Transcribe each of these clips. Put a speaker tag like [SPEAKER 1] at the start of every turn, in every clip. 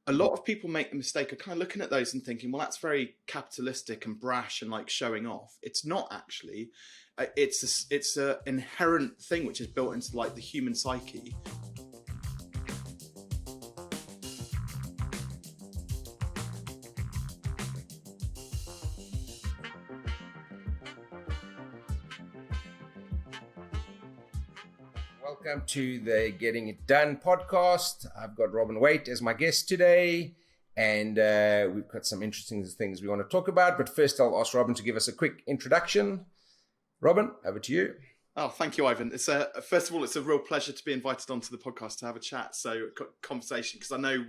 [SPEAKER 1] a lot of people make the mistake of kind of looking at those and thinking, well, that's very capitalistic and brash and like showing off. It's not actually. It's a inherent thing which is built into like the human psyche.
[SPEAKER 2] Welcome to the Getting It Done podcast. I've got Robin Waite as my guest today, and we've got some interesting things we want to talk about. But first, I'll ask Robin to give us a quick introduction. Robin, over to you.
[SPEAKER 1] Oh, thank you, Ivan. It's first of all, it's a real pleasure to be invited onto the podcast to have a chat, conversation, because I know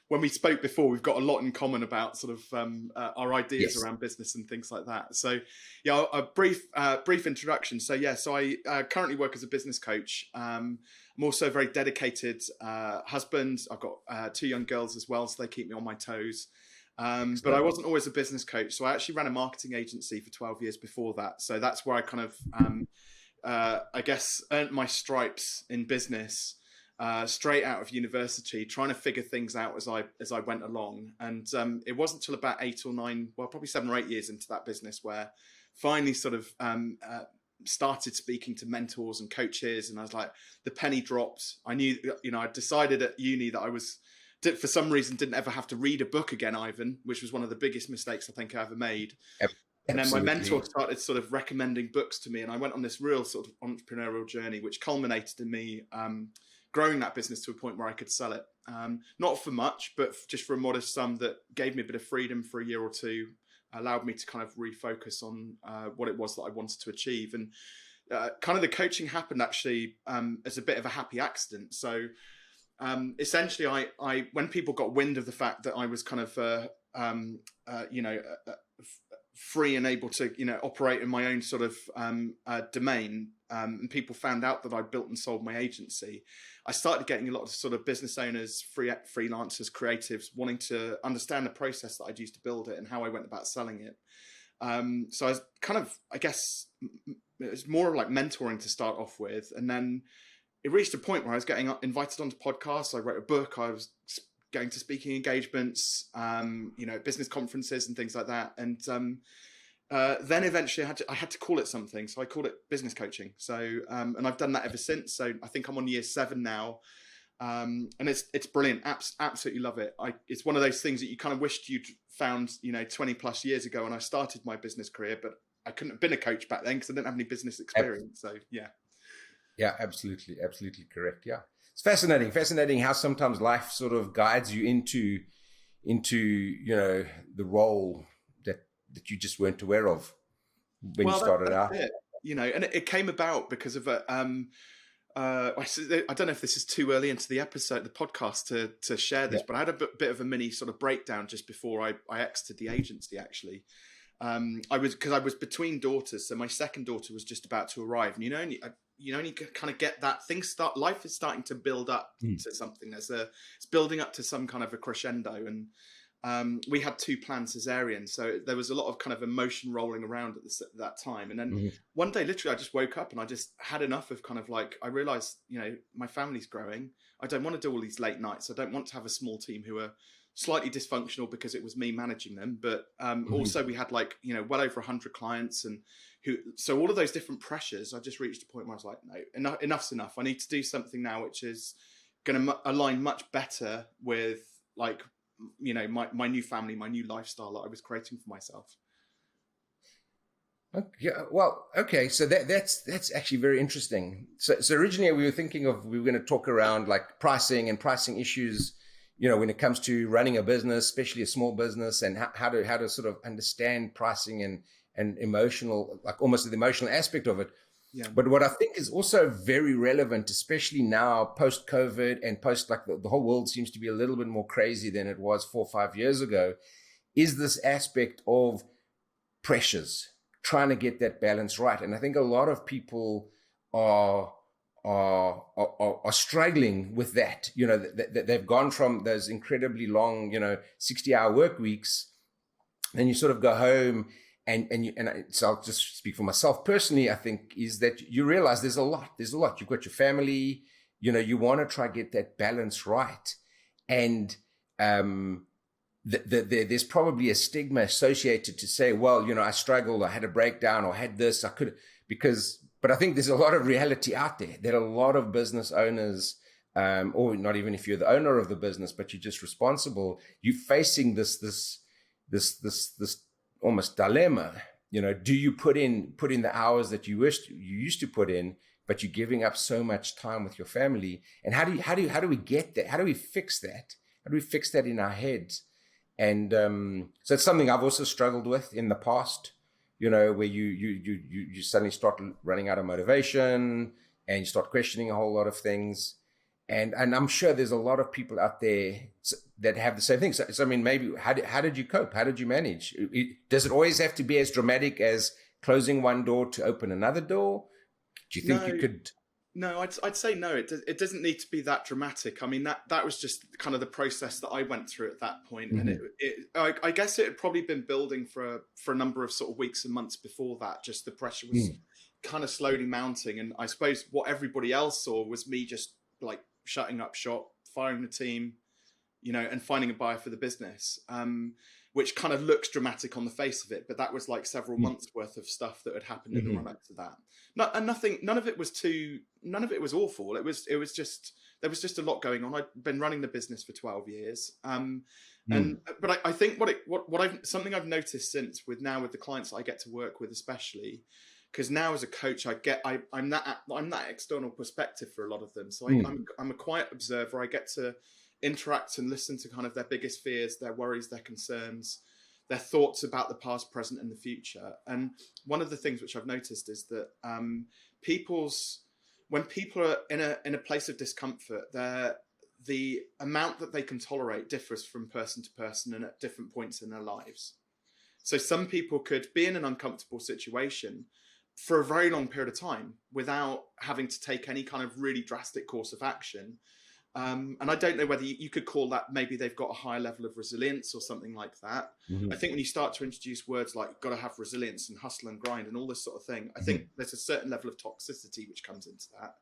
[SPEAKER 1] when we spoke before, we've got a lot in common about sort of our ideas around business and things like that. So, yeah, a brief introduction. So, I currently work as a business coach. I'm also a very dedicated husband. I've got 2 young girls as well, so they keep me on my toes. But I wasn't always a business coach. So I actually ran a marketing agency for 12 years before that. So that's where I kind of, I guess, earned my stripes in business straight out of university, trying to figure things out as I went along. And it wasn't until about 8 or 9, well, probably 7 or 8 years into that business where finally sort of started speaking to mentors and coaches. And I was like, the penny dropped. I knew, I decided at uni that I was, for some reason, didn't ever have to read a book again, Ivan, which was one of the biggest mistakes I think I ever made. And then my mentor started sort of recommending books to me, and I went on this real sort of entrepreneurial journey, which culminated in me growing that business to a point where I could sell it. Not for much, but just for a modest sum that gave me a bit of freedom for a year or two, allowed me to kind of refocus on what it was that I wanted to achieve. And kind of the coaching happened actually as a bit of a happy accident. So essentially, I when people got wind of the fact that I was kind of free and able to operate in my own sort of domain, and people found out that I built and sold my agency, I started getting a lot of sort of business owners, freelancers, creatives wanting to understand the process that I'd used to build it and how I went about selling it. So I was kind of, I guess, it was more like mentoring to start off with, and then it reached a point where I was getting invited onto podcasts. I wrote a book. I was going to speaking engagements, business conferences and things like that. And then eventually I had to call it something. So I called it business coaching. So, and I've done that ever since. So I think I'm on year 7 now. And it's brilliant. Absolutely love it. It's one of those things that you kind of wished you'd found, 20 plus years ago when I started my business career, but I couldn't have been a coach back then because I didn't have any business experience. So yeah.
[SPEAKER 2] Yeah, absolutely correct. Yeah, it's fascinating how sometimes life sort of guides you into the role that you just weren't aware of when you started out.
[SPEAKER 1] And it came about because of I don't know if this is too early into the podcast to share this, but I had a bit of a mini sort of breakdown just before I exited the agency. Actually, I was between daughters, so my second daughter was just about to arrive, and you only kind of get that life is starting to build up to something. It's building up to some kind of a crescendo. And we had 2 planned cesareans. So there was a lot of kind of emotion rolling around at that time. And then one day, literally, I just woke up and I just had enough of kind of like, I realized, my family's growing. I don't want to do all these late nights. I don't want to have a small team who are slightly dysfunctional because it was me managing them. But also we had well over 100 clients so all of those different pressures, I just reached a point where I was like, no, enough's enough. I need to do something now which is going to align much better with my new family, my new lifestyle that I was creating for myself.
[SPEAKER 2] Yeah, well, okay. So that's actually very interesting. So originally we were thinking we were going to talk around like pricing and pricing issues, when it comes to running a business, especially a small business, and how to sort of understand pricing and emotional, like almost the emotional aspect of it. Yeah. But what I think is also very relevant, especially now post-COVID and post, like the whole world seems to be a little bit more crazy than it was 4 or 5 years ago, is this aspect of pressures, trying to get that balance right. And I think a lot of people are struggling with that. They've gone from those incredibly long, 60-hour work weeks, and you sort of go home. So I'll just speak for myself personally, I think, is that you realize there's a lot. You've got your family, you want to try to get that balance right. And there's probably a stigma associated to say, well, I struggled, I had a breakdown, or had this, I could, but I think there's a lot of reality out there. There are a lot of business owners, or not even if you're the owner of the business, but you're just responsible, you're facing this almost dilemma. Do you put in the hours that you used to put in, but you're giving up so much time with your family? And how do we get that? How do we fix that? How do we fix that in our heads? And so it's something I've also struggled with in the past, where you suddenly start running out of motivation and you start questioning a whole lot of things. And I'm sure there's a lot of people out there that have the same thing. So I mean, maybe how did you cope? How did you manage? Does it always have to be as dramatic as closing one door to open another door? Do you think you could?
[SPEAKER 1] No, I'd say no. It doesn't need to be that dramatic. I mean, that was just kind of the process that I went through at that point. Mm-hmm. And I guess it had probably been building for a number of sort of weeks and months before that. Just the pressure was kind of slowly mounting. And I suppose what everybody else saw was me just like shutting up shop, firing the team, and finding a buyer for the business. Which kind of looks dramatic on the face of it, but that was like several months worth of stuff that had happened in the run up to that. None of it was awful. It was just, there was just a lot going on. I'd been running the business for 12 years. But I think something I've noticed since with the clients that I get to work with, especially because now as a coach, I'm that external perspective for a lot of them. So I'm a quiet observer. I get to interact and listen to kind of their biggest fears, their worries, their concerns, their thoughts about the past, present, and the future. And one of the things which I've noticed is that when people are in a place of discomfort, the amount that they can tolerate differs from person to person and at different points in their lives. So some people could be in an uncomfortable situation for a very long period of time without having to take any kind of really drastic course of action. And I don't know whether you could call that, maybe they've got a higher level of resilience or something like that. I think when you start to introduce words like got to have resilience and hustle and grind and all this sort of thing, I think there's a certain level of toxicity which comes into that.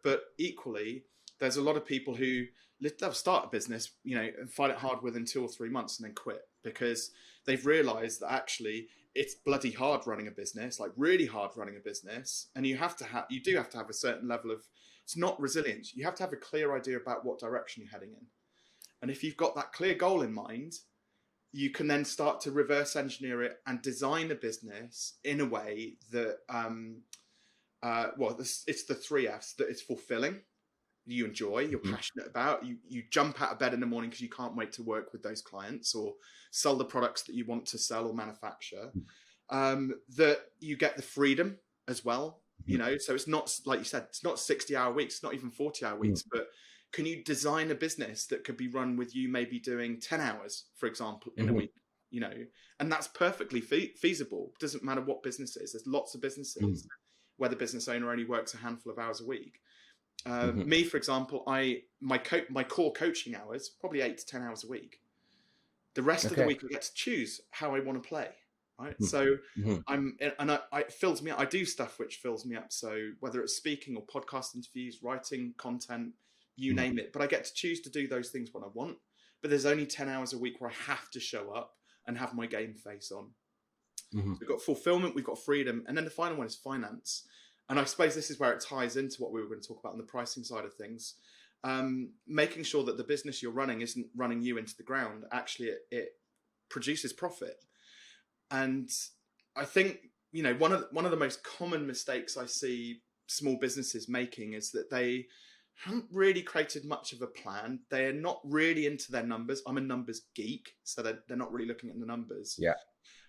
[SPEAKER 1] But equally, there's a lot of people who they'll start a business, and find it hard within 2 or 3 months and then quit because they've realized that actually it's bloody hard running a business, like really hard running a business. And you do have to have a certain level of, it's not resilience. You have to have a clear idea about what direction you're heading in. And if you've got that clear goal in mind, you can then start to reverse engineer it and design a business in a way that, it's the 3 F's, that it's fulfilling, you enjoy, you're passionate about, you jump out of bed in the morning because you can't wait to work with those clients or sell the products that you want to sell or manufacture, that you get the freedom as well. So it's not, like you said, it's not 60-hour weeks, it's not even 40-hour weeks, but can you design a business that could be run with you maybe doing 10 hours, for example, in a week, and that's perfectly feasible. It doesn't matter what business it is. There's lots of businesses where the business owner only works a handful of hours a week. Me, for example, my core coaching hours, probably 8 to 10 hours a week. The rest of the week I get to choose how I want to play. Right. So it fills me up. I do stuff which fills me up. So whether it's speaking or podcast interviews, writing content, you name it, but I get to choose to do those things when I want, but there's only 10 hours a week where I have to show up and have my game face on. We've got fulfillment, we've got freedom. And then the final one is finance. And I suppose this is where it ties into what we were going to talk about on the pricing side of things. Making sure that the business you're running isn't running you into the ground. Actually, it produces profit. And I think, one of the most common mistakes I see small businesses making is that they haven't really created much of a plan. They're not really into their numbers. I'm a numbers geek, so they're not really looking at the numbers.
[SPEAKER 2] Yeah.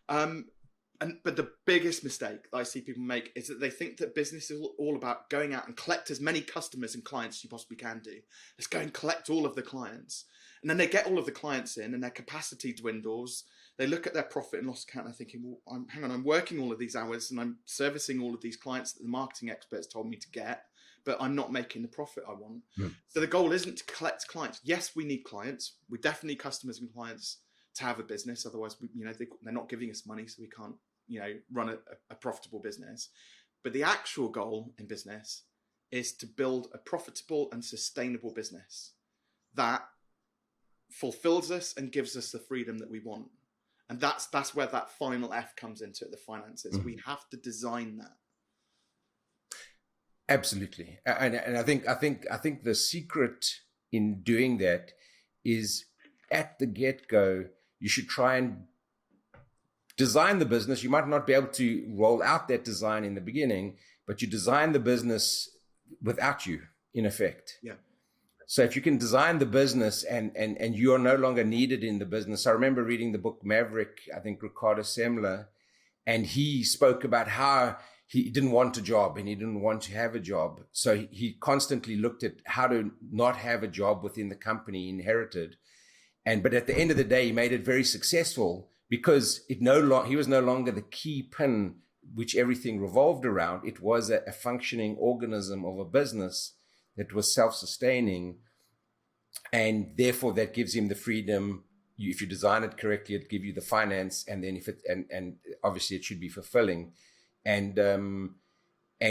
[SPEAKER 1] But the biggest mistake that I see people make is that they think that business is all about going out and collect as many customers and clients as you possibly can do. Let's go and collect all of the clients. And then they get all of the clients in and their capacity dwindles. They look at their profit and loss account and they're thinking, well, I'm working all of these hours and I'm servicing all of these clients that the marketing experts told me to get, but I'm not making the profit I want. So the goal isn't to collect clients. Yes, we need clients. We definitely need customers and clients to have a business. Otherwise, they're not giving us money, so we can't, run a profitable business. But the actual goal in business is to build a profitable and sustainable business that fulfills us and gives us the freedom that we want. And that's where that final F comes into it, the finances. We have to design that.
[SPEAKER 2] Absolutely. And I think the secret in doing that is at the get-go, you should try and design the business. You might not be able to roll out that design in the beginning, but you design the business without you, in effect.
[SPEAKER 1] Yeah.
[SPEAKER 2] So if you can design the business and you are no longer needed in the business. I remember reading the book Maverick, I think Ricardo Semler, and he spoke about how he didn't want a job and he didn't want to have a job. So he constantly looked at how to not have a job within the company he inherited. But at the end of the day, he made it very successful because he was no longer the key pin which everything revolved around. It was a functioning organism of a business that was self-sustaining, and therefore that gives him the freedom. If you design it correctly, it gives you the finance, and then and obviously it should be fulfilling. And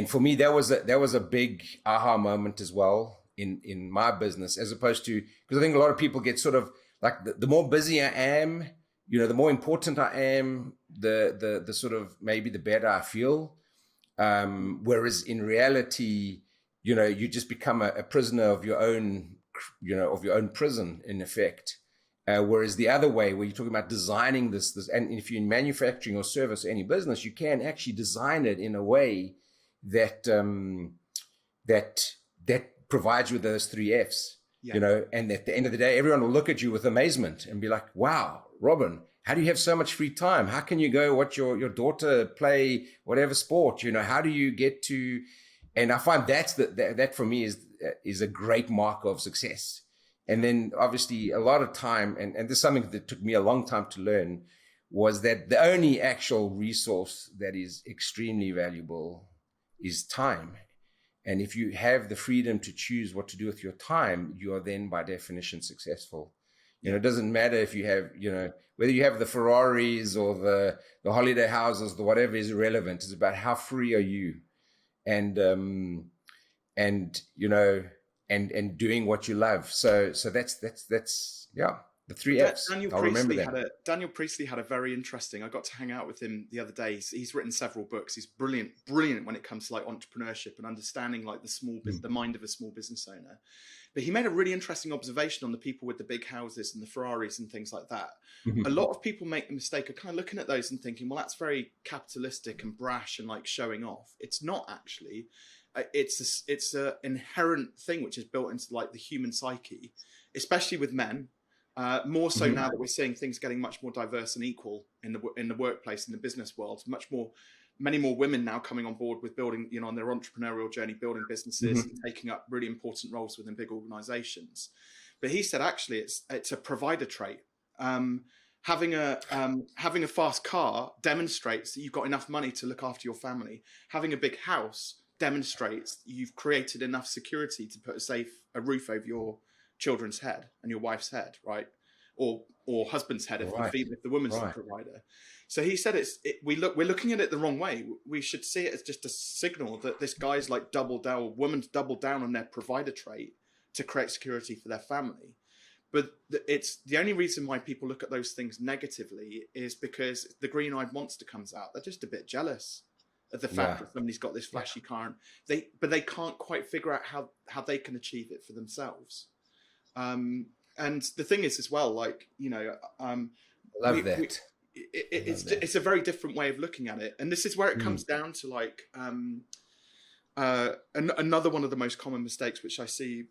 [SPEAKER 2] for me, that was a big aha moment as well in my business, as opposed to, because I think a lot of people get sort of like the more busy I am, the more important I am, the sort of maybe the better I feel. Whereas in reality, you just become a prisoner of your own, of your own prison, in effect. Whereas the other way, where you're talking about designing this, and if you're in manufacturing or service, any business, you can actually design it in a way that that provides you with those 3 Fs.
[SPEAKER 1] Yeah.
[SPEAKER 2] And at the end of the day, everyone will look at you with amazement and be like, "Wow, Robin, how do you have so much free time? How can you go watch your daughter play whatever sport? How do you get to?" And I find that for me is a great marker of success. And then obviously a lot of time, and this is something that took me a long time to learn, was that the only actual resource that is extremely valuable is time. And if you have the freedom to choose what to do with your time, you are then by definition successful. It doesn't matter if you have, whether you have the Ferraris or the holiday houses, the whatever is irrelevant. It's about how free are you, and doing what you love. So that's the 3 Fs. I'll remember that.
[SPEAKER 1] Daniel Priestley had a very interesting. I got to hang out with him the other day. He's written several books. He's brilliant when it comes to like entrepreneurship and understanding like the mind of a small business owner. But he made a really interesting observation on the people with the big houses and the Ferraris and things like that. A lot of people make the mistake of kind of looking at those and thinking, well, that's very capitalistic and brash and like showing off. It's not actually. It's a inherent thing which is built into like the human psyche, especially with men. More so now that we're seeing things getting much more diverse and equal in the workplace, in the business world. Many more women now coming on board with building, on their entrepreneurial journey, building businesses and taking up really important roles within big organizations. But he said actually it's a provider trait. Having a fast car demonstrates that you've got enough money to look after your family. Having a big house demonstrates you've created enough security to put a roof over your children's head and your wife's head, right? Or husband's head if the woman's the provider. So he said we're looking at it the wrong way. We should see it as just a signal that this guy's like woman's doubled down on their provider trait to create security for their family. But it's the only reason why people look at those things negatively is because the green-eyed monster comes out. They're just a bit jealous of the fact that somebody's got this flashy car, but they can't quite figure out how they can achieve it for themselves. And the thing is as well, like,
[SPEAKER 2] love that.
[SPEAKER 1] It's a very different way of looking at it. And this is where it comes down to like, another one of the most common mistakes, which I see,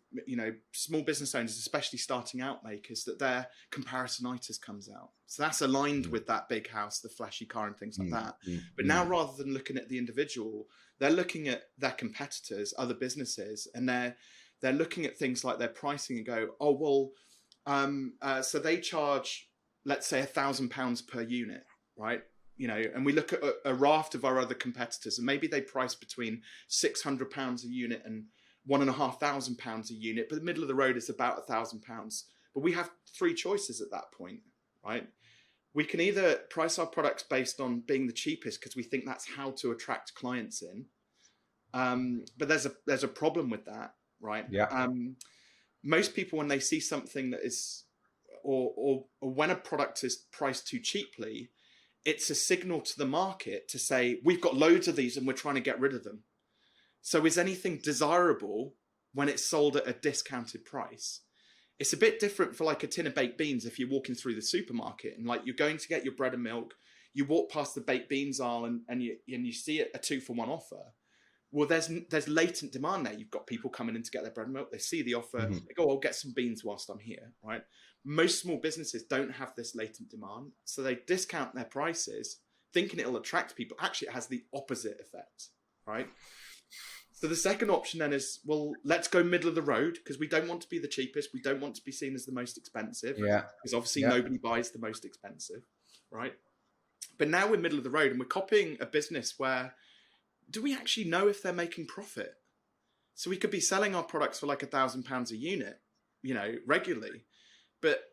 [SPEAKER 1] small business owners, especially starting out, make, is that their comparisonitis comes out. So that's aligned with that big house, the flashy car and things like that. But now rather than looking at the individual, they're looking at their competitors, other businesses, and they're looking at things like their pricing and go, oh, well, so they charge, let's say £1,000 per unit, right? And we look at a raft of our other competitors, and maybe they price between £600 a unit and £1,500 a unit, but the middle of the road is about £1,000. But we have 3 choices at that point, right? We can either price our products based on being the cheapest because we think that's how to attract clients in. But there's a problem with that, right?
[SPEAKER 2] Yeah.
[SPEAKER 1] Most people, when they see something that is or when a product is priced too cheaply, it's a signal to the market to say, we've got loads of these and we're trying to get rid of them. So is anything desirable when it's sold at a discounted price? It's a bit different for like a tin of baked beans if you're walking through the supermarket and like you're going to get your bread and milk, you walk past the baked beans aisle and you see a 2-for-1 offer. Well, there's latent demand there. You've got people coming in to get their bread and milk. They see the offer. They go, I'll get some beans whilst I'm here, right? Most small businesses don't have this latent demand. So they discount their prices thinking it'll attract people. Actually, it has the opposite effect, right? So the second option then is, well, let's go middle of the road because we don't want to be the cheapest. We don't want to be seen as the most expensive.
[SPEAKER 2] Yeah.
[SPEAKER 1] Because obviously nobody buys the most expensive, right? But now we're middle of the road and we're copying a business where, do we actually know if they're making profit? So we could be selling our products for like £1,000 a unit, regularly. But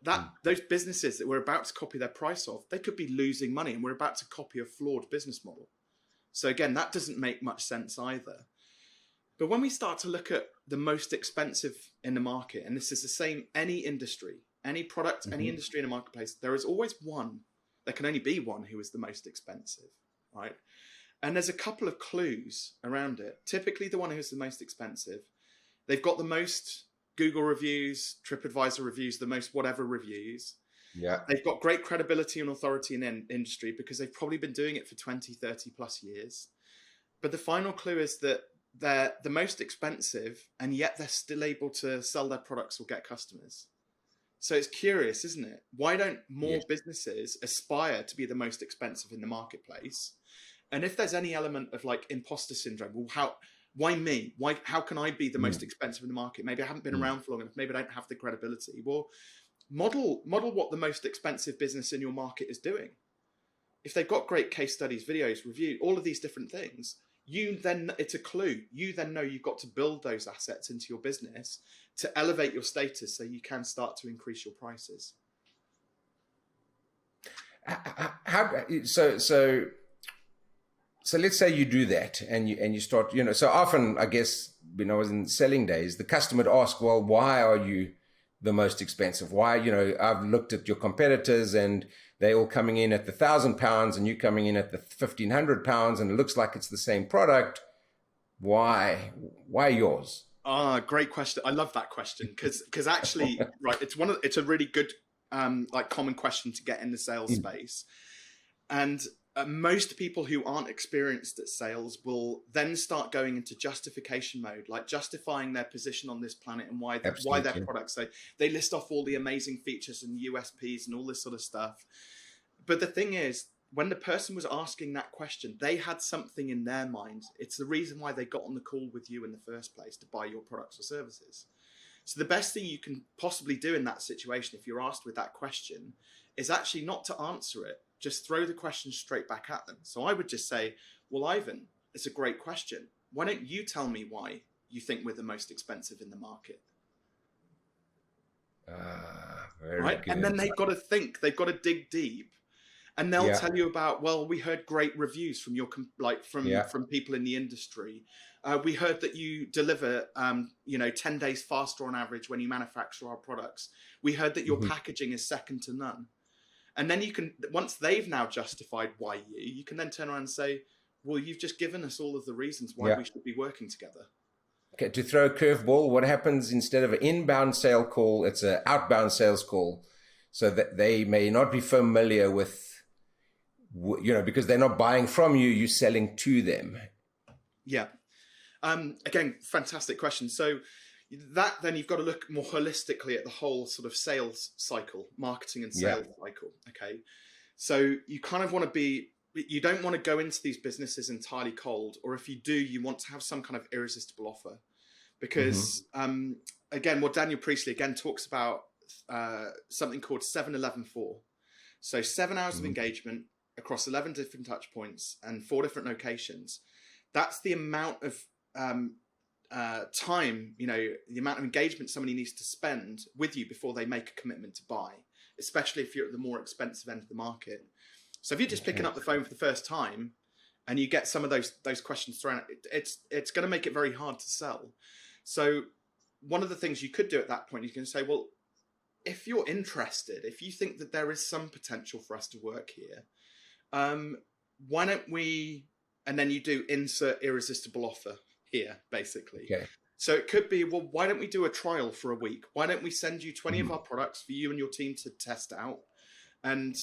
[SPEAKER 1] those businesses that we're about to copy their price of, they could be losing money and we're about to copy a flawed business model. So again, that doesn't make much sense either. But when we start to look at the most expensive in the market, and this is the same, any industry, any product, any industry in a marketplace, there is always one, there can only be one who is the most expensive, right? And there's a couple of clues around it. Typically the one who's the most expensive, they've got the most Google reviews, TripAdvisor reviews, the most whatever reviews.
[SPEAKER 2] Yeah.
[SPEAKER 1] They've got great credibility and authority in the industry because they've probably been doing it for 20, 30 plus years. But the final clue is that they're the most expensive and yet they're still able to sell their products or get customers. So it's curious, isn't it? Why don't more businesses aspire to be the most expensive in the marketplace? And if there's any element of like imposter syndrome, well, why me? How can I be the most expensive in the market? Maybe I haven't been around for long enough. Maybe I don't have the credibility. Well, model what the most expensive business in your market is doing. If they've got great case studies, videos, review, all of these different things, it's a clue. You then know you've got to build those assets into your business to elevate your status so you can start to increase your prices.
[SPEAKER 2] So let's say you do that and you start, so often, I guess, when I was in selling days, the customer would ask, well, why are you the most expensive? Why, I've looked at your competitors and they're all coming in at the £1,000 and you coming in at the £1,500 and it looks like it's the same product. Why yours?
[SPEAKER 1] Great question. I love that question because actually, right, it's a really good common question to get in the sales space. And most people who aren't experienced at sales will then start going into justification mode, like justifying their position on this planet and why their products. They list off all the amazing features and USPs and all this sort of stuff. But the thing is, when the person was asking that question, they had something in their mind. It's the reason why they got on the call with you in the first place, to buy your products or services. So the best thing you can possibly do in that situation, if you're asked with that question, is actually not to answer it. Just throw the question straight back at them. So I would just say, well, Ivan, it's a great question. Why don't you tell me why you think we're the most expensive in the market?
[SPEAKER 2] Very
[SPEAKER 1] right?
[SPEAKER 2] good.
[SPEAKER 1] And then they've got to think, they've got to dig deep. And they'll tell you about, well, we heard great reviews from from people in the industry. We heard that you deliver, 10 days faster on average when you manufacture our products. We heard that your packaging is second to none. And then you can, once they've now justified why you can then turn around and say, well, you've just given us all of the reasons why we should be working together.
[SPEAKER 2] Okay, to throw a curveball, what happens instead of an inbound sale call, it's an outbound sales call, so that they may not be familiar with, because they're not buying from you, you're selling to them. Yeah.
[SPEAKER 1] Again, fantastic question. So that then you've got to look more holistically at the whole sort of sales cycle, marketing and sales cycle. Okay. So you kind of want to you don't want to go into these businesses entirely cold, or if you do, you want to have some kind of irresistible offer, because again, what Daniel Priestley again talks about something called 7-11-4. So 7 hours of engagement across 11 different touch points and 4 different locations. That's the amount of time, the amount of engagement somebody needs to spend with you before they make a commitment to buy, especially if you're at the more expensive end of the market. So if you're just picking up the phone for the first time and you get some of those questions thrown, it's going to make it very hard to sell. So one of the things you could do at that point, you can say, well, if you're interested, if you think that there is some potential for us to work here, why don't we, and then you do insert irresistible offer here, basically.
[SPEAKER 2] Okay.
[SPEAKER 1] So it could be, well, why don't we do a trial for a week? Why don't we send you 20 of our products for you and your team to test out? And,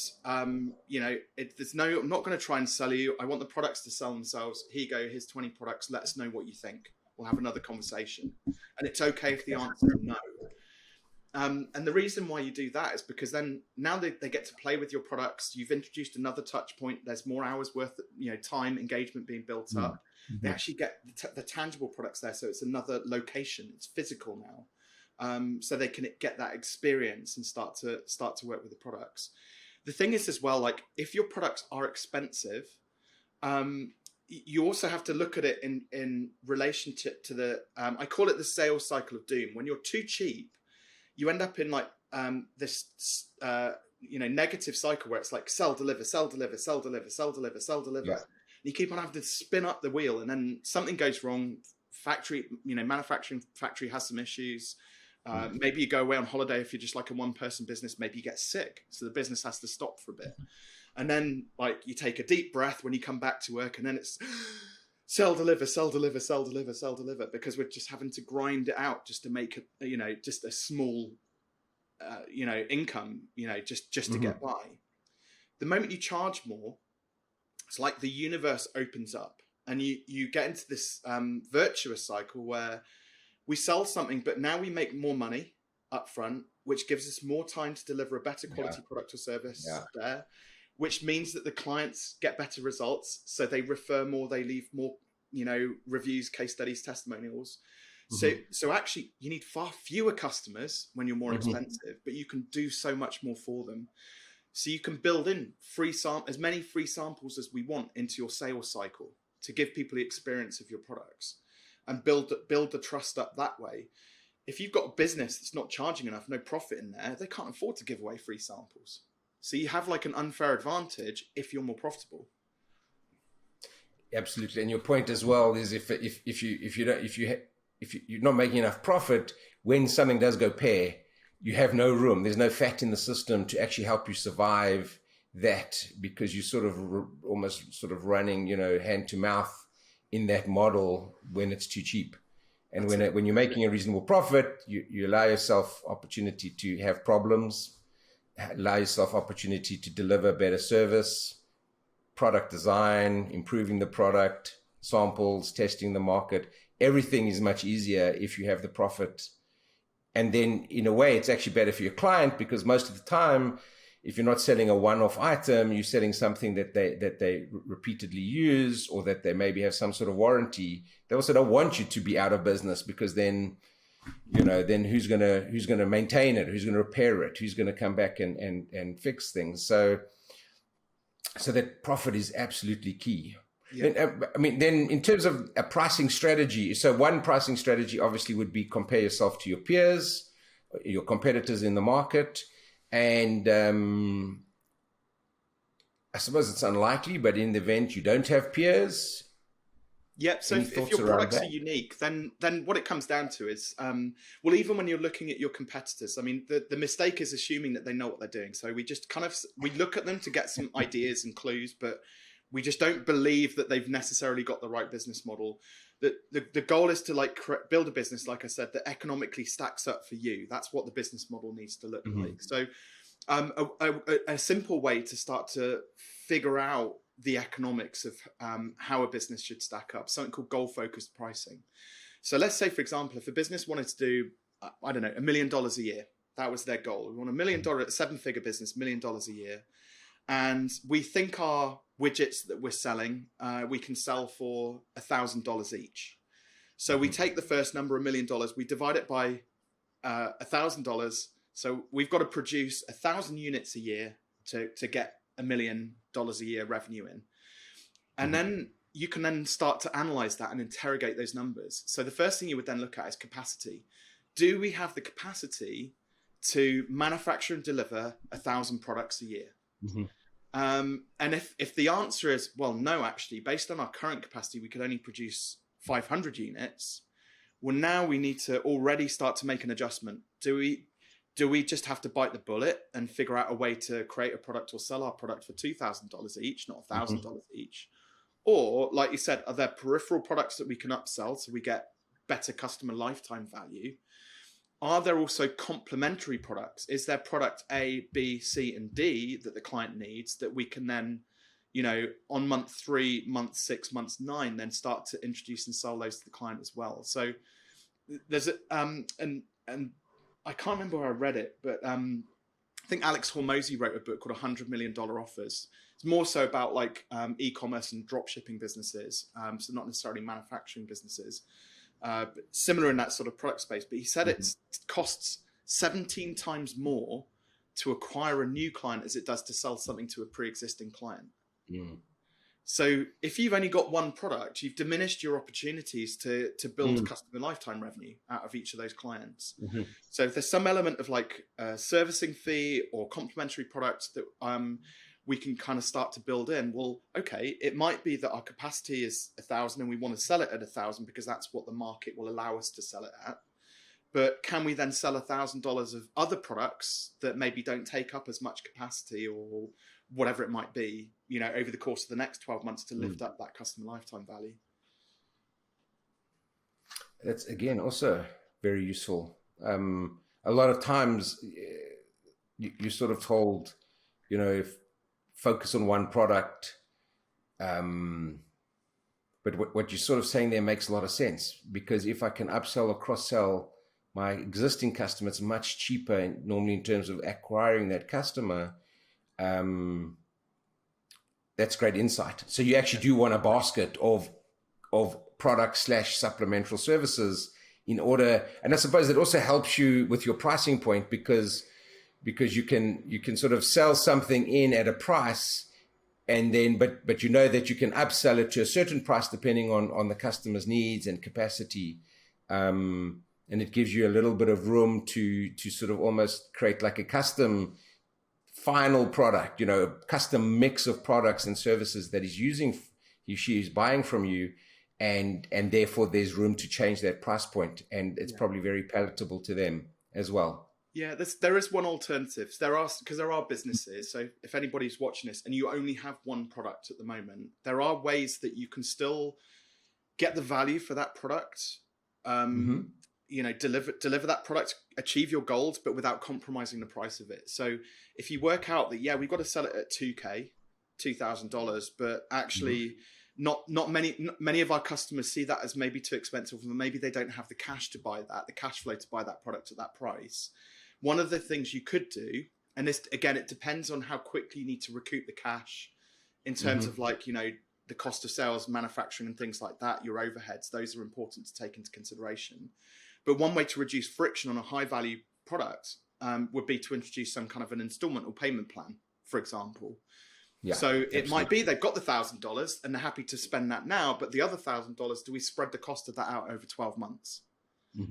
[SPEAKER 1] you know, I'm not going to try and sell you. I want the products to sell themselves. Here you go. Here's 20 products. Let us know what you think. We'll have another conversation. And it's okay if the answer is no. And the reason why you do that is because then now they get to play with your products. You've introduced another touch point. There's more hours worth of, you know, time, engagement being built up. They actually get the tangible products there. So it's another location. It's physical now. So they can get that experience and start to work with the products. The thing is as well, like if your products are expensive, you also have to look at it in relationship to the, I call it the sales cycle of doom. When you're too cheap, you end up in like this, you know, negative cycle where it's like sell, deliver, sell, deliver, sell, deliver, sell, deliver, sell, deliver. Yeah. You keep on having to spin up the wheel, and then something goes wrong. Manufacturing factory has some issues. Maybe you go away on holiday if you're just like a one-person business. Maybe you get sick, so the business has to stop for a bit. And then like you take a deep breath when you come back to work, and then it's sell, deliver, sell, deliver, sell, deliver, sell, deliver, because we're just having to grind it out just to make just a small, income, just to get by. The moment you charge more, it's like the universe opens up, and you get into this virtuous cycle where we sell something, but now we make more money up front, which gives us more time to deliver a better quality product or service there, which means that the clients get better results. So they refer more, they leave more, reviews, case studies, testimonials. So actually you need far fewer customers when you're more expensive, but you can do so much more for them. So you can build in as many free samples as we want into your sales cycle to give people the experience of your products and build the trust up that way. If you've got a business that's not charging enough, no profit in there, they can't afford to give away free samples. So you have like an unfair advantage if you're more profitable.
[SPEAKER 2] Absolutely, and your point as well is if you're not making enough profit, when something does go pear, you have no room. There's no fat in the system to actually help you survive that, because you're sort of almost running, hand to mouth in that model when it's too cheap. And when you're making a reasonable profit, you allow yourself opportunity to have problems, allow yourself opportunity to deliver better service, product design, improving the product, samples, testing the market. Everything is much easier if you have the profit. And then in a way, it's actually better for your client, because most of the time, if you're not selling a one-off item, you're selling something that they repeatedly use, or that they maybe have some sort of warranty. They also don't want you to be out of business, because then, then who's gonna maintain it? Who's gonna repair it? Who's gonna come back and fix things? So that profit is absolutely key. Yeah. Then in terms of a pricing strategy, so one pricing strategy obviously would be compare yourself to your peers, your competitors in the market. And I suppose it's unlikely, but in the event you don't have peers.
[SPEAKER 1] Yep. So if your products are unique, then what it comes down to is, even when you're looking at your competitors, the mistake is assuming that they know what they're doing. So we just we look at them to get some ideas and clues, but we just don't believe that they've necessarily got the right business model. The goal is to build a business, like I said, that economically stacks up for you. That's what the business model needs to look like. So a simple way to start to figure out the economics of how a business should stack up, something called goal-focused pricing. So let's say, for example, if a business wanted to do, $1 million a year, that was their goal. We want $1 million, a seven-figure business, $1 million a year. And we think our widgets that we're selling, we can sell for $1,000 each. So we take the first number, $1 million, we divide it by $1,000. So we've got to produce 1,000 units a year to get $1 million a year revenue in. And then you can then start to analyze that and interrogate those numbers. So the first thing you would then look at is capacity. Do we have the capacity to manufacture and deliver 1,000 products a year? And if the answer is, well, no, actually, based on our current capacity, we could only produce 500 units. Well, now we need to already start to make an adjustment. Do do we just have to bite the bullet and figure out a way to create a product or sell our product for $2,000 each, not $1,000 each? Or, like you said, are there peripheral products that we can upsell so we get better customer lifetime value? Are there also complementary products? Is there product A, B, C, and D that the client needs that we can then, on month 3, month 6, month 9, then start to introduce and sell those to the client as well? So there's and I can't remember where I read it, but I think Alex Hormozy wrote a book called $100 Million Offers. It's more so about like e-commerce and drop shipping businesses, so not necessarily manufacturing businesses, but similar in that sort of product space. But he said it costs 17 times more to acquire a new client as it does to sell something to a pre-existing client. So if you've only got one product, you've diminished your opportunities to build customer lifetime revenue out of each of those clients. So if there's some element of like a servicing fee or complementary products that we can kind of start to build in, well, okay, it might be that our capacity is 1,000 and we want to sell it at 1,000 because that's what the market will allow us to sell it at. But can we then sell $1,000 of other products that maybe don't take up as much capacity or whatever it might be, over the course of the next 12 months to lift up that customer lifetime value?
[SPEAKER 2] That's, again, also very useful. A lot of times you're sort of told, if focus on one product. But what you're sort of saying there makes a lot of sense, because if I can upsell or cross-sell my existing customer, it's much cheaper normally in terms of acquiring that customer. That's great insight. So you actually do want a basket of products / supplemental services in order, and I suppose it also helps you with your pricing point, because you can sort of sell something in at a price, and then but that you can upsell it to a certain price depending on the customer's needs and capacity, and it gives you a little bit of room to sort of almost create like a custom final product, a custom mix of products and services that she's buying from you, and therefore there's room to change that price point, and it's probably very palatable to them as well.
[SPEAKER 1] Yeah, there is one alternative. Because there are businesses. So if anybody's watching this and you only have one product at the moment, there are ways that you can still get the value for that product. Deliver that product, achieve your goals, but without compromising the price of it. So if you work out that, we've got to sell it at $2,000, but actually not many of our customers see that as maybe too expensive, or maybe they don't have the cash to buy that, the cash flow to buy that product at that price. One of the things you could do, and this, again, it depends on how quickly you need to recoup the cash in terms of like, the cost of sales, manufacturing and things like that, your overheads, those are important to take into consideration. But one way to reduce friction on a high value product would be to introduce some kind of an installment or payment plan, for example. Yeah, so it might be they've got the $1,000 and they're happy to spend that now, but the other $1,000, do we spread the cost of that out over 12 months?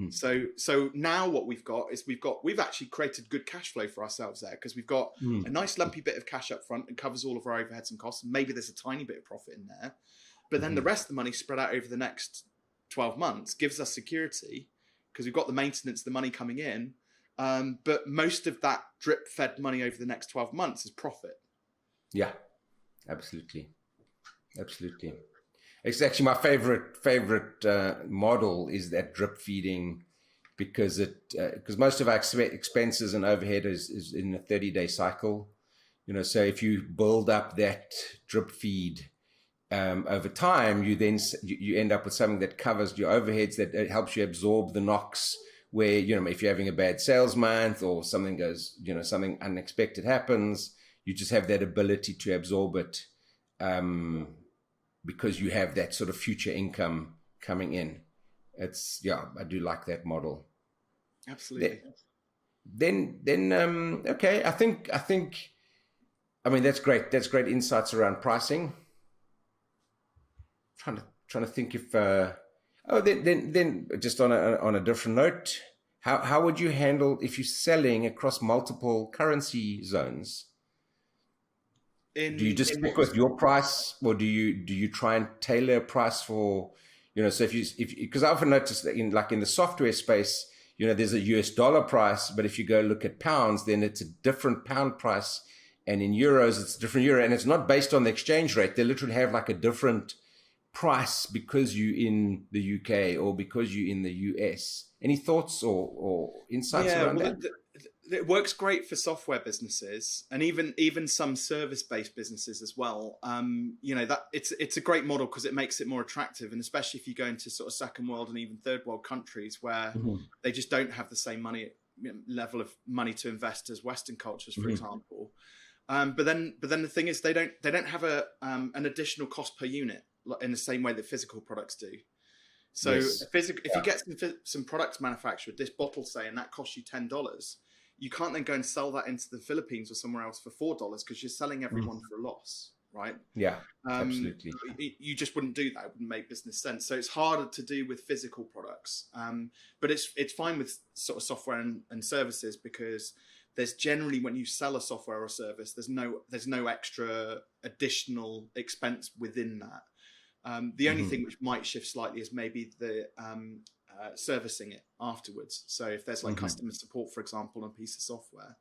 [SPEAKER 1] So now what we've got is we've actually created good cash flow for ourselves there, because we've got a nice lumpy bit of cash up front and covers all of our overheads and costs. And maybe there's a tiny bit of profit in there, but then the rest of the money spread out over the next 12 months gives us security, because we've got the maintenance, the money coming in. But most of that drip fed money over the next 12 months is profit. Yeah,
[SPEAKER 2] absolutely. It's actually my favorite model is that drip feeding, because most of our expenses and overhead is in a 30-day cycle. So if you build up that drip feed over time, you end up with something that covers your overheads, that helps you absorb the knocks where, if you're having a bad sales month or something goes, something unexpected happens, you just have that ability to absorb it. Because you have that sort of future income coming in. I do like that model.
[SPEAKER 1] Absolutely.
[SPEAKER 2] Okay. I think, that's great. That's great insights around pricing. Trying to think if, then just on a different note, how would you handle if you're selling across multiple currency zones? Do you just stick with your price, or do you try and tailor a price for, so if because I often notice that in the software space, there's a US dollar price, but if you go look at pounds, then it's a different pound price. And in euros, it's a different euro. And it's not based on the exchange rate. They literally have like a different price because you're in the UK or because you're in the US. Any thoughts or insights around that?
[SPEAKER 1] It works great for software businesses and even some service-based businesses as well. That it's a great model because it makes it more attractive, and especially if you go into sort of second world and even third world countries where they just don't have the same level of money to invest as Western cultures, for example. But then the thing is they don't have an additional cost per unit in the same way that physical products do. So if you get some products manufactured, this bottle say, and that costs you $10, you can't then go and sell that into the Philippines or somewhere else for $4 because you're selling everyone for a loss, right?
[SPEAKER 2] Yeah, absolutely.
[SPEAKER 1] You just wouldn't do that. It wouldn't make business sense. So it's harder to do with physical products, but it's fine with sort of software and services because there's generally, when you sell a software or service, there's no extra additional expense within that. The only thing which might shift slightly is maybe the servicing it afterwards. So if there's like customer support, for example, on a piece of software.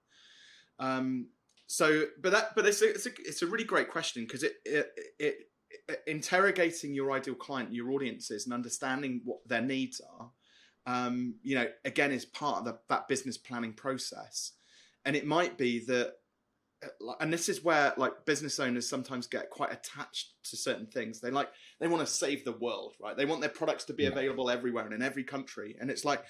[SPEAKER 1] But it's a really great question because it interrogating your ideal client, your audiences, and understanding what their needs are. Again, is part of that business planning process. And it might be that, and this is where like business owners sometimes get quite attached to certain things. They want to save the world, right? They want their products to be available everywhere and in every country. And it's like,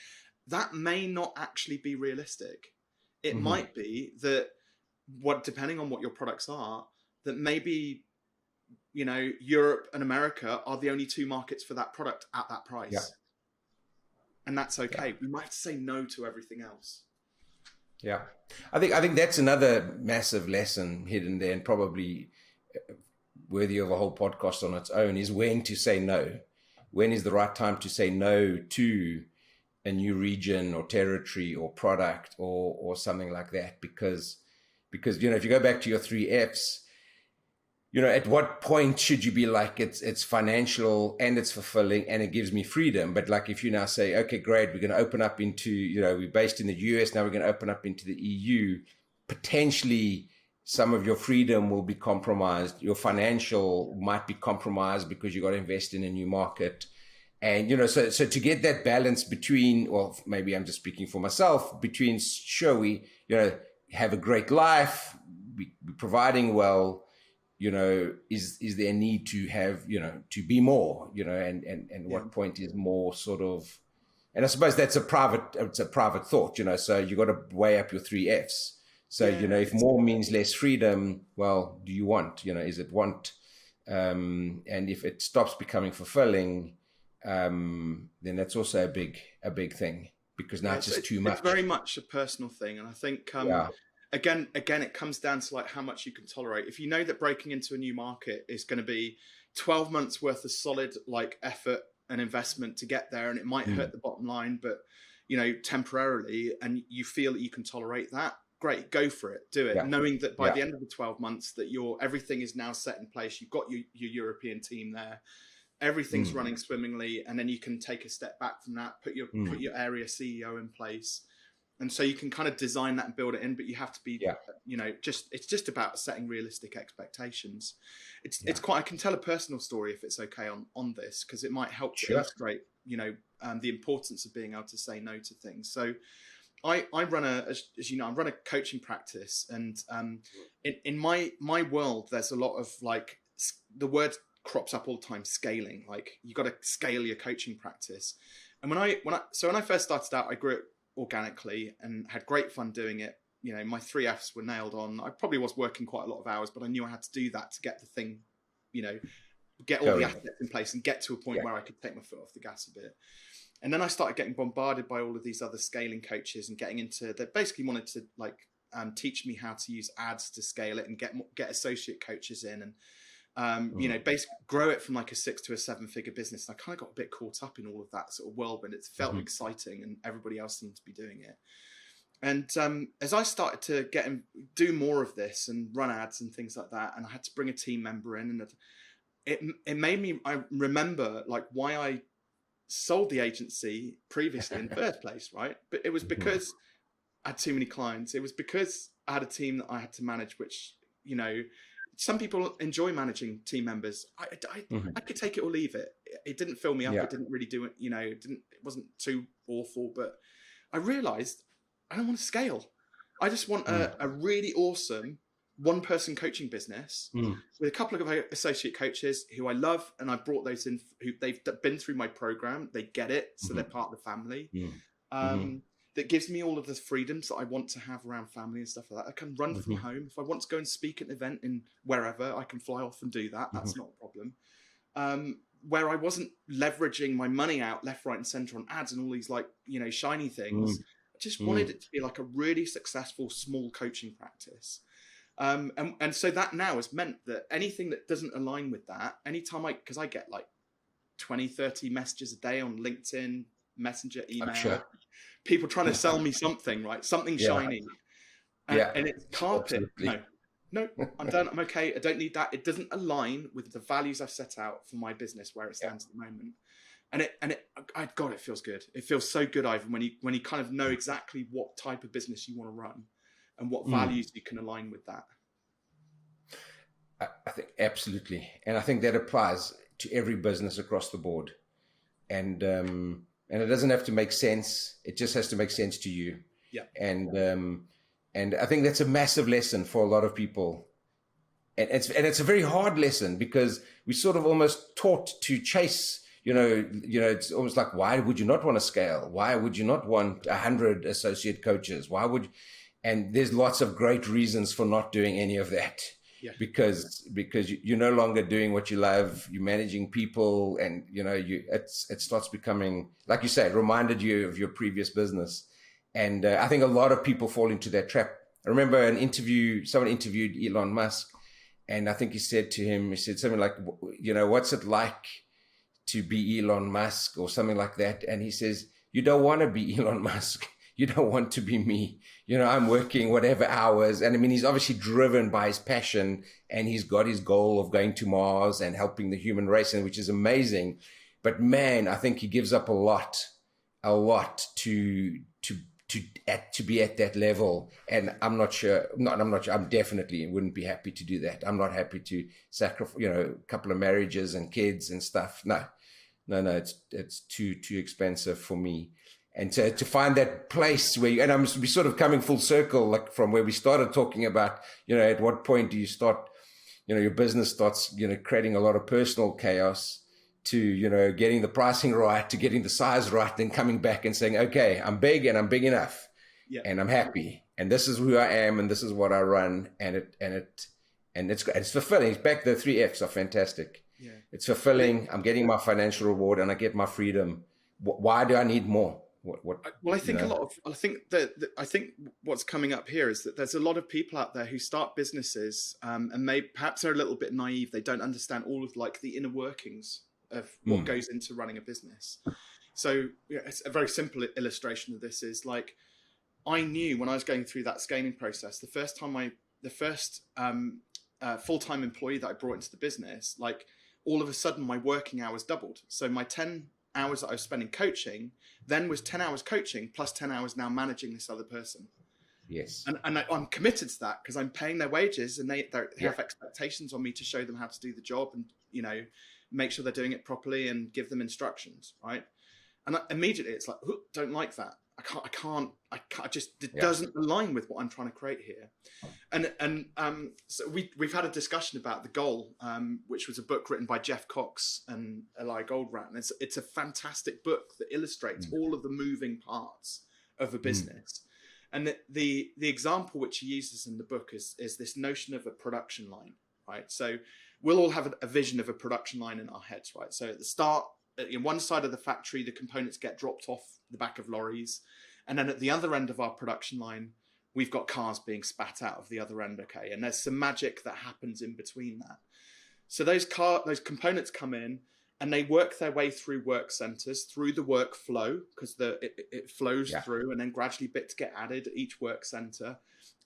[SPEAKER 1] that may not actually be realistic. It might be that depending on what your products are, that maybe, Europe and America are the only two markets for that product at that price. Yeah. And that's okay. Yeah. We might have to say no to everything else.
[SPEAKER 2] Yeah, I think that's another massive lesson hidden there, and probably worthy of a whole podcast on its own, is when to say no. When is the right time to say no to a new region or territory or product or something like that? Because if you go back to your 3 Fs, at what point should you be like, it's financial and it's fulfilling and it gives me freedom? But like, if you now say, okay, great, we're going to open up into, we're based in the US, now we're going to open up into the EU, potentially some of your freedom will be compromised. Your financial might be compromised because you got to invest in a new market. And, so to get that balance between, well, maybe I'm just speaking for myself, between, sure, we, have a great life, we providing well, is there a need to have, to be more, and what point is more sort of, and I suppose it's a private thought, so you got to weigh up your 3 Fs. So, if more means less freedom, well, do you want, is it want? And if it stops becoming fulfilling, then that's also a big thing, because now it's just too much.
[SPEAKER 1] It's very much a personal thing. And I think, Again, it comes down to like how much you can tolerate. If you know that breaking into a new market is going to be 12 months worth of solid like effort and investment to get there, and it might hurt the bottom line, but temporarily, and you feel that you can tolerate that, great, go for it, do it. Knowing that by the end of the 12 months that everything is now set in place, you've got your European team there, everything's running swimmingly, and then you can take a step back from that, put your area CEO in place. And so you can kind of design that and build it in, but you have to be, it's just about setting realistic expectations. It's quite, I can tell a personal story if it's okay on this, because it might help to illustrate, the importance of being able to say no to things. So I run as you know, I run a coaching practice, and in my world, there's a lot of like, the word crops up all the time, scaling. Like, you got to scale your coaching practice. And when I first started out, I grew it organically and had great fun doing it. My 3 Fs were nailed on. I probably was working quite a lot of hours, but I knew I had to do that to get the thing, get all the assets in place and get to a point where I could take my foot off the gas a bit. And then I started getting bombarded by all of these other scaling coaches and getting into, they basically wanted to like teach me how to use ads to scale it and get associate coaches in, and basically grow it from like a 6 to a 7-figure business. And I kind of got a bit caught up in all of that sort of whirlwind. It felt exciting, and everybody else seemed to be doing it. And as I started to do more of this and run ads and things like that, and I had to bring a team member in, and it made me, I remember like why I sold the agency previously in the first place, right? But it was because I had too many clients. It was because I had a team that I had to manage, which, you know, some people enjoy managing team members. I could take it or leave it. It didn't fill me up. It didn't really do it. You know, it wasn't too awful, but I realized I don't want to scale. I just want a really awesome one-person coaching business with a couple of associate coaches who I love, and I brought those in who they've been through my program. They get it, so they're part of the family. That gives me all of the freedoms that I want to have around family and stuff like that. I can run from home. If I want to go and speak at an event in wherever, I can fly off and do that. That's not a problem. Where I wasn't leveraging my money out left, right, and center on ads and all these, like, you know, shiny things. I just wanted it to be like a really successful small coaching practice. And so that now has meant that anything that doesn't align with that, anytime because I get like 20, 30 messages a day on LinkedIn, Messenger, email, people trying to sell me something, right? Something shiny. And it's carpet. No, I'm done. I'm okay. I don't need that. It doesn't align with the values I've set out for my business where it stands at the moment. God, it feels good. It feels so good, Ivan, when you kind of know exactly what type of business you want to run and what values you can align with that.
[SPEAKER 2] I think absolutely. And I think that applies to every business across the board. And it doesn't have to make sense. It just has to make sense to you.
[SPEAKER 1] Yeah.
[SPEAKER 2] And I think that's a massive lesson for a lot of people. And it's a very hard lesson because we sort of almost taught to chase, you know, it's almost like, why would you not want to scale? Why would you not want 100 associate coaches? And there's lots of great reasons for not doing any of that.
[SPEAKER 1] Yeah.
[SPEAKER 2] Because you're no longer doing what you love. You're managing people, and you know it starts becoming, like you say, it reminded you of your previous business. And I think a lot of people fall into that trap. I remember someone interviewed Elon Musk, and I think he said something like, you know, what's it like to be Elon Musk or something like that? And he says, you don't want to be Elon Musk. You don't want to be me. You know, I'm working whatever hours. And I mean, he's obviously driven by his passion, and he's got his goal of going to Mars and helping the human race, which is amazing. But man, I think he gives up a lot to be at that level. And I'm not sure. I'm definitely wouldn't be happy to do that. I'm not happy to sacrifice, you know, a couple of marriages and kids and stuff. No, it's too expensive for me. And to find that place where and I'm sort of coming full circle, like from where we started talking about, you know, at what point do you start, you know, your business starts, you know, creating a lot of personal chaos, to, you know, getting the pricing right, to getting the size right, then coming back and saying, okay, I'm big and I'm big enough, and I'm happy, and this is who I am, and this is what I run, and it's fulfilling. It's back. The 3 Fs are fantastic. Yeah. It's fulfilling. I'm getting my financial reward, and I get my freedom. Why do I need more? Well,
[SPEAKER 1] I think I think what's coming up here is that there's a lot of people out there who start businesses and perhaps they're a little bit naive. They don't understand all of like the inner workings of what goes into running a business. So it's a very simple illustration of this is like, I knew when I was going through that scaling process, the first full-time employee that I brought into the business, like all of a sudden my working hours doubled. So my 10 hours that I was spending coaching then was 10 hours coaching plus 10 hours now managing this other person.
[SPEAKER 2] Yes.
[SPEAKER 1] And I'm committed to that because I'm paying their wages, and they have expectations on me to show them how to do the job and, you know, make sure they're doing it properly and give them instructions. Right. And immediately it's like, don't like that. It doesn't align with what I'm trying to create here. And so we've had a discussion about The Goal, which was a book written by Jeff Cox and Eli Goldratt. And it's a fantastic book that illustrates all of the moving parts of a business. And the example which he uses in the book is this notion of a production line, right? So we'll all have a vision of a production line in our heads, right? So at the start, in one side of the factory, the components get dropped off the back of lorries. And then at the other end of our production line, we've got cars being spat out of the other end, okay? And there's some magic that happens in between that. So those components come in and they work their way through work centers, through the workflow, because it flows through, and then gradually bits get added at each work center.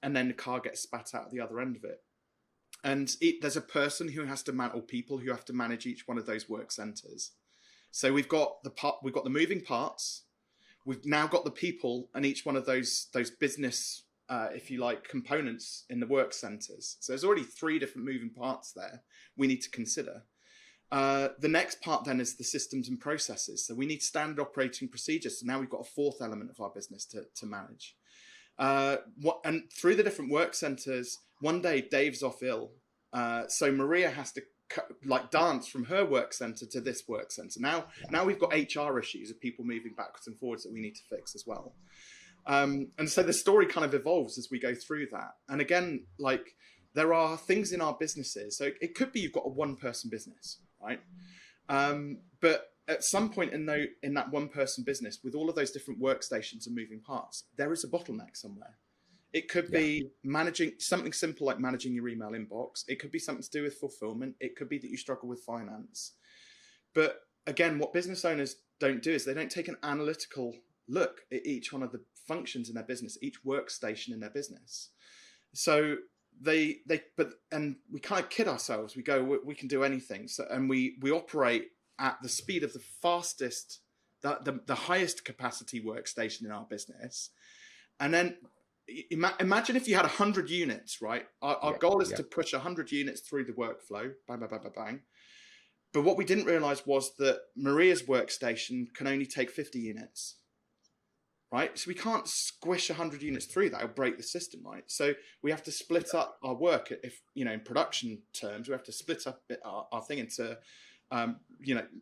[SPEAKER 1] And then the car gets spat out at the other end of it. And there's a person who has to or people who have to manage each one of those work centers. So we've got the moving parts. We've now got the people and each one of those business, if you like, components in the work centers. So there's already 3 different moving parts there we need to consider. The next part then is the systems and processes. So we need standard operating procedures. So now we've got a 4th element of our business to manage. And through the different work centers, one day Dave's off ill. So Maria has to dance from her work center to this work center. Now we've got HR issues of people moving backwards and forwards that we need to fix as well. And so the story kind of evolves as we go through that. And again, like there are things in our businesses. So it could be you've got a 1-person business, right? But at some point in that 1-person business, with all of those different workstations and moving parts, there is a bottleneck somewhere. It could be managing something simple like managing your email inbox. It could be something to do with fulfillment. It could be that you struggle with finance. But again, what business owners don't do is they don't take an analytical look at each one of the functions in their business, each workstation in their business. So we kind of kid ourselves. We go, we can do anything. So, and we operate at the speed of the fastest, the highest capacity workstation in our business. And then imagine if you had 100 units, right? Our goal is to push 100 units through the workflow, bang, bang, bang, bang, bang. But what we didn't realize was that Maria's workstation can only take 50 units, right? So we can't squish 100 units through that. It'll break the system, right? So we have to split up our work. If, in production terms, we have to split up our thing into,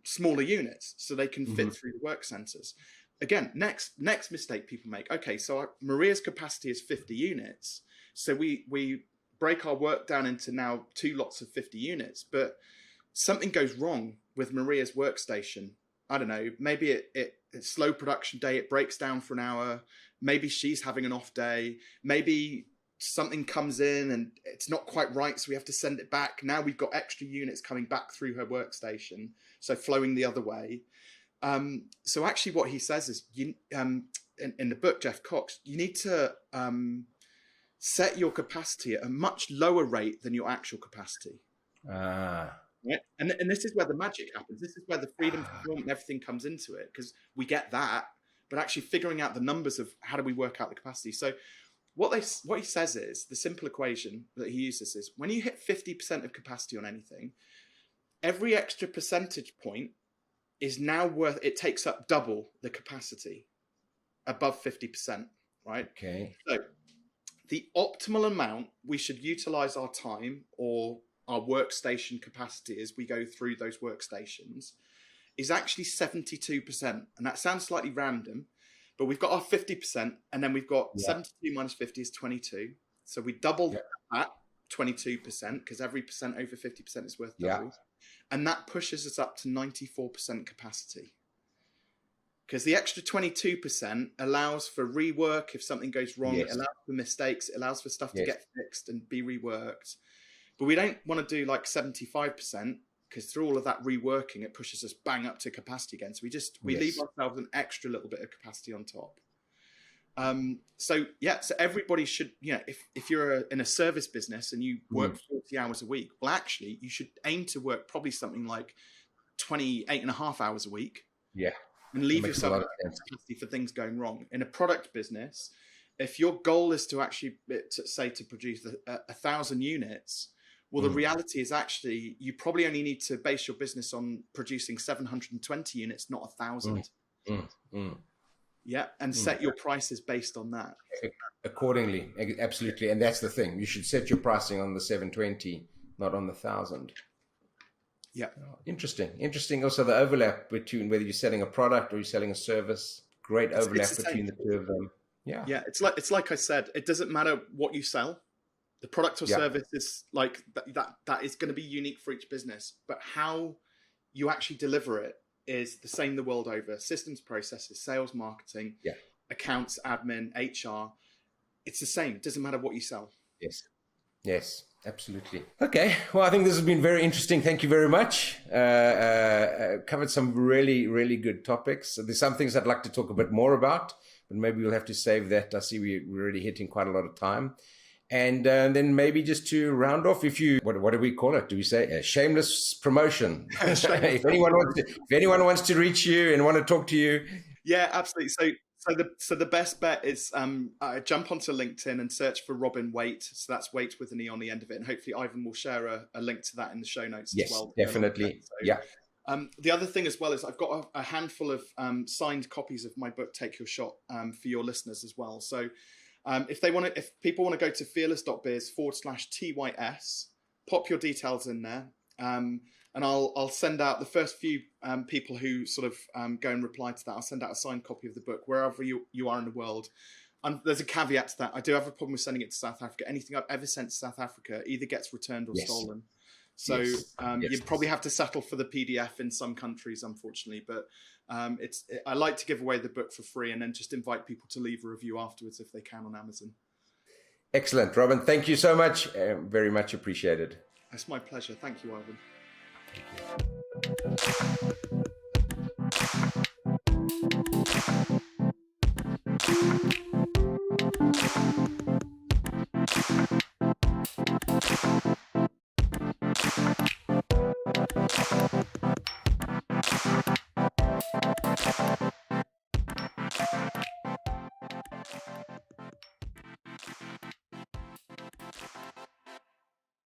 [SPEAKER 1] smaller units so they can fit through the work centers. Again, next mistake people make. Okay, so Maria's capacity is 50 units. So we break our work down into now 2 lots of 50 units, but something goes wrong with Maria's workstation. I don't know, maybe it's slow production day, it breaks down for an hour. Maybe she's having an off day. Maybe something comes in and it's not quite right, so we have to send it back. Now we've got extra units coming back through her workstation, so flowing the other way. So actually what he says is, in the book, Jeff Cox, you need to set your capacity at a much lower rate than your actual capacity. Right? And this is where the magic happens. This is where the freedom to perform and everything comes into it, because we get that, but actually figuring out the numbers of how do we work out the capacity. So what he says is, the simple equation that he uses is, when you hit 50% of capacity on anything, every extra percentage point is now it takes up double the capacity above 50%, right?
[SPEAKER 2] Okay.
[SPEAKER 1] So the optimal amount we should utilize our time or our workstation capacity as we go through those workstations is actually 72%. And that sounds slightly random, but we've got our 50% and then we've got 72 minus 50 is 22. So we doubled that 22% because every percent over 50% is worth double. And that pushes us up to 94% capacity. Because the extra 22% allows for rework if something goes wrong. It allows for mistakes. It allows for stuff to get fixed and be reworked. But we don't want to do like 75%, because through all of that reworking, it pushes us bang up to capacity again. So we leave ourselves an extra little bit of capacity on top. So everybody should, if you're in a service business and you work 40 hours a week, well, actually you should aim to work probably something like 28 and a half hours a week.
[SPEAKER 2] Yeah.
[SPEAKER 1] And leave yourself capacity for things going wrong. In a product business, if your goal is to actually to produce 1,000 units, well, the reality is actually you probably only need to base your business on producing 720 units, not 1,000. Yeah, and set your prices based on that.
[SPEAKER 2] Accordingly, absolutely. And that's the thing. You should set your pricing on the 720, not on the 1,000.
[SPEAKER 1] Yeah.
[SPEAKER 2] Interesting. Also, the overlap between whether you're selling a product or you're selling a service. Great overlap between the two of them. Yeah.
[SPEAKER 1] Yeah. It's like I said, it doesn't matter what you sell. The product or service is like that is going to be unique for each business, but how you actually deliver it is the same the world over. Systems, processes, sales, marketing, accounts, admin, HR. It's the same. It doesn't matter what you sell.
[SPEAKER 2] Yes, absolutely. Okay. Well, I think this has been very interesting. Thank you very much. Covered some really, really good topics. There's some things I'd like to talk a bit more about, but maybe we'll have to save that. I see we're already hitting quite a lot of time. And then maybe just to round off, if you, what do we call it? Do we say a shameless promotion? If anyone wants to reach you and want to talk to you.
[SPEAKER 1] Yeah, absolutely. So the best bet is jump onto LinkedIn and search for Robin Waite. So that's Waite with an E on the end of it. And hopefully Ivan will share a link to that in the show notes as well.
[SPEAKER 2] Yes, definitely. So, yeah.
[SPEAKER 1] The other thing as well is I've got a handful of signed copies of my book, Take Your Shot, for your listeners as well. So if people want to go to fearless.biz/TYS, pop your details in there. And I'll send out the first few people who sort of go and reply to that. I'll send out a signed copy of the book wherever you are in the world. And there's a caveat to that. I do have a problem with sending it to South Africa. Anything I've ever sent to South Africa either gets returned or stolen. So you probably have to settle for the PDF in some countries, unfortunately. But I like to give away the book for free and then just invite people to leave a review afterwards if they can on Amazon.
[SPEAKER 2] Excellent, Robin. Thank you so much. Very much appreciated.
[SPEAKER 1] It's my pleasure. Thank you, Ivan.
[SPEAKER 2] Thank you.